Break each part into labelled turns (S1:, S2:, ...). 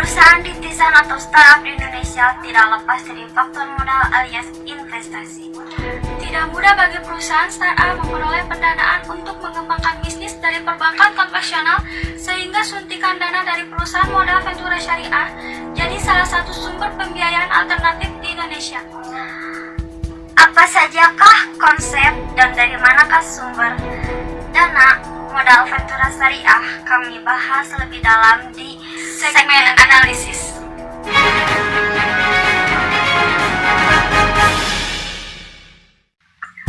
S1: Perusahaan rintisan atau startup di Indonesia tidak lepas dari faktor modal alias investasi. Tidak mudah bagi perusahaan startup memperoleh pendanaan untuk mengembangkan bisnis dari perbankan konvensional, sehingga suntikan dana dari perusahaan modal ventura syariah jadi salah satu sumber pembiayaan alternatif di Indonesia. Apa sajakah konsep dan dari manakah sumber dana modal ventura syariah? Kami bahas lebih dalam di segmen analisis.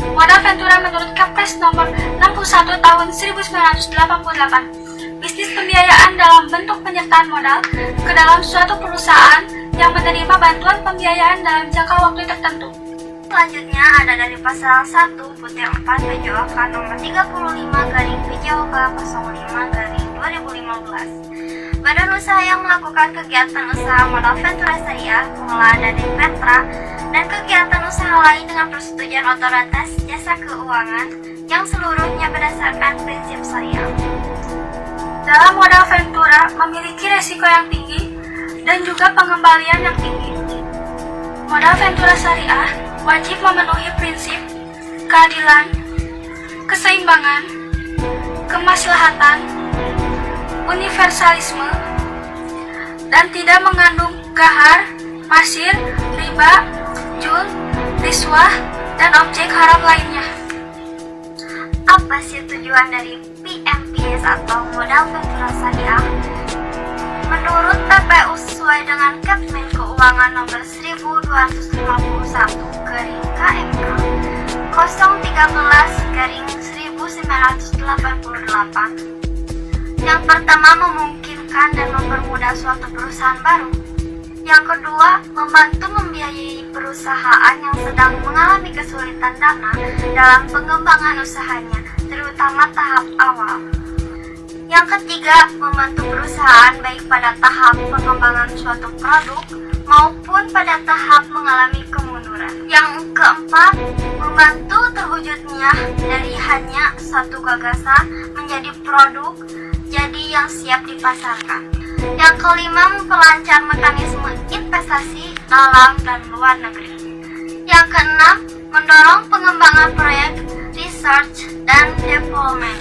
S1: Modal ventura menurut Kepres nomor 61 tahun 1988, bisnis pembiayaan dalam bentuk penyertaan modal ke dalam suatu perusahaan yang menerima bantuan pembiayaan dalam jangka waktu tertentu. Selanjutnya ada dari pasal 1 butir 4 PJOK nomor 35 garing PJOK 05 garing 2015. Badan usaha yang melakukan kegiatan usaha modal ventura syariah mulai dari Petra dan kegiatan usaha lain dengan persetujuan otoritas jasa keuangan yang seluruhnya berdasarkan prinsip syariah. Dalam modal ventura memiliki resiko yang tinggi dan juga pengembalian yang tinggi. Modal ventura syariah wajib memenuhi prinsip keadilan, keseimbangan, kemaslahatan, universalisme, dan tidak mengandung gahar, pasir, riba, jul, riswah, dan objek haram lainnya. Apa sih tujuan dari PMPS atau modal ventura syariah? Menurut PPU sesuai dengan Kepmen Keuangan nomor 1251/KMK 013/1988. Yang pertama, memungkinkan dan mempermudah suatu perusahaan baru. Yang kedua, membantu membiayai perusahaan yang sedang mengalami kesulitan dana dalam pengembangan usahanya, terutama tahap awal. Yang ketiga, membantu perusahaan baik pada tahap pengembangan suatu produk maupun pada tahap mengalami kemunduran. Yang keempat, membantu terwujudnya dari hanya satu gagasan menjadi produk jadi yang siap dipasarkan. Yang kelima, memperlancar mekanisme investasi dalam dan luar negeri. Yang keenam, mendorong pengembangan proyek research dan development.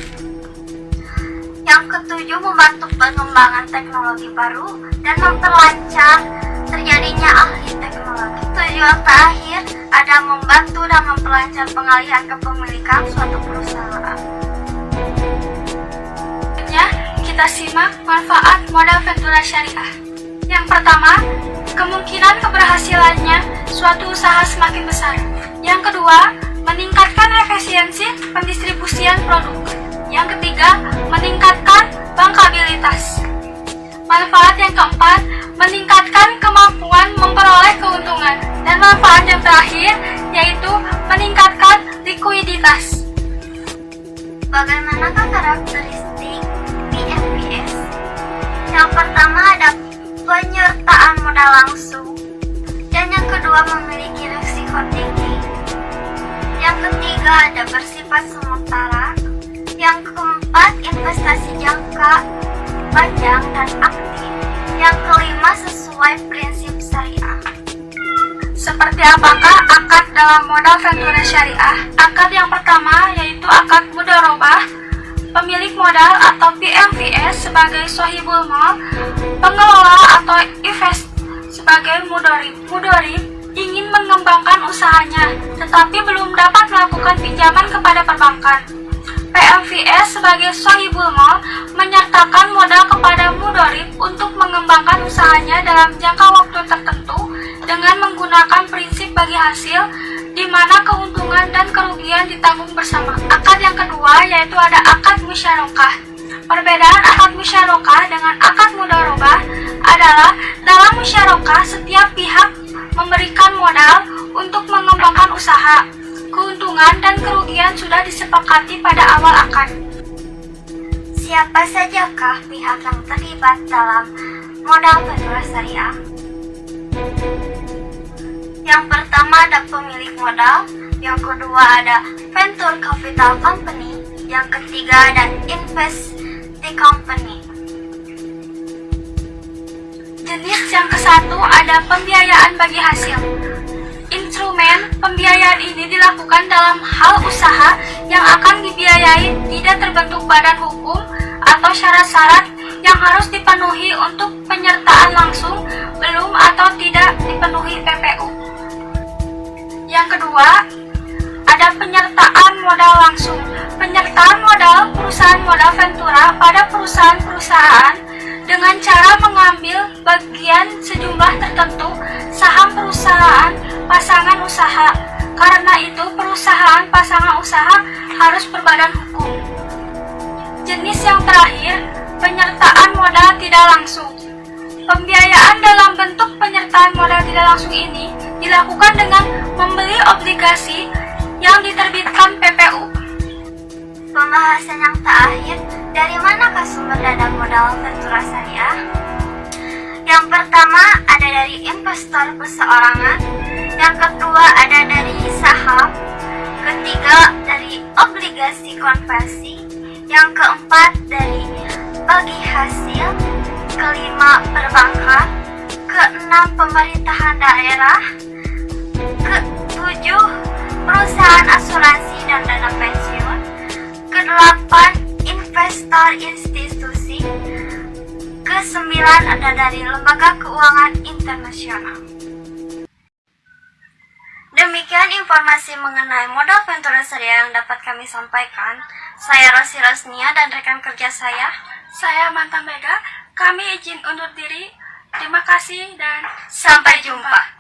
S1: Yang ketujuh, membantu pengembangan teknologi baru dan memperlancar terjadinya ahli teknologi. Tujuan terakhir ada membantu dan memperlancar pengalihan kepemilikan suatu perusahaan. Kita simak manfaat modal ventura syariah. Yang pertama, kemungkinan keberhasilannya suatu usaha semakin besar. Yang kedua, meningkatkan efisiensi pendistribusian produk. Yang ketiga, meningkatkan bankabilitas. Manfaat yang keempat, meningkatkan kemampuan memperoleh keuntungan. Dan manfaat yang terakhir, yaitu meningkatkan likuiditas. Bagaimanakah karakteristik PMPS? Yang pertama ada penyertaan modal langsung, dan yang kedua memiliki risiko tinggi. Yang ketiga ada bersifat sementara. Yang keempat, investasi jangka panjang dan aktif. Yang kelima, sesuai prinsip syariah. Seperti apakah akad dalam modal ventura syariah? Akad yang pertama yaitu akad mudharabah. Pemilik modal atau PMVS sebagai sohibul mal, pengelola atau invest sebagai mudharib. Mudharib ingin mengembangkan usahanya, tetapi belum dapat melakukan pinjaman kepada perbankan. PMVS sebagai sohibul mal menyertakan modal kepada mudharib untuk mengembangkan usahanya dalam jangka waktu tertentu dengan menggunakan prinsip bagi hasil, di mana keuntungan dan kerugian ditanggung bersama. Akad yang kedua yaitu ada akad musyarakah. Perbedaan akad musyarakah dengan akad mudharabah adalah dalam musyarakah setiap pihak memberikan modal untuk mengembangkan usaha. Keuntungan dan kerugian sudah disepakati pada awal akad. Siapa sajakah pihak yang terlibat dalam modal ventura syariah? Yang pertama ada pemilik modal, yang kedua ada venture capital company, yang ketiga ada investee company. Jenis yang ke-1 ada pembiayaan bagi hasil. Instrumen pembiayaan ini dilakukan dalam hal usaha yang akan dibiayai tidak terbentuk badan hukum atau syarat-syarat yang harus dipenuhi untuk penyertaan langsung belum atau tidak dipenuhi PPU. Yang kedua, ada penyertaan modal langsung. Penyertaan modal perusahaan modal ventura pada perusahaan-perusahaan dengan cara mengambil bagian sejumlah tertentu saham perusahaan pasangan usaha. Karena itu perusahaan pasangan usaha harus berbadan hukum. Jenis yang terakhir, penyertaan modal tidak langsung. Pembiayaan dalam bentuk penyertaan modal tidak langsung ini dilakukan dengan membeli obligasi yang diterbitkan PPU. Pembahasan yang terakhir, dari manakah sumber dana modal ventura syariah? Yang pertama ada dari investor perseorangan, yang kedua ada dari saham, ketiga dari obligasi konversi, yang keempat dari bagi hasil, kelima perbankan, keenam pemerintahan daerah, ketujuh perusahaan asuransi dan dana pensiun, kedelapan investor institusi, kesembilan ada dari lembaga keuangan internasional. Demikian informasi mengenai modal ventura syariah yang dapat kami sampaikan. Saya Rosi Rosnia dan rekan kerja saya Mantan Mega. Kami izin undur diri. Terima kasih dan sampai jumpa.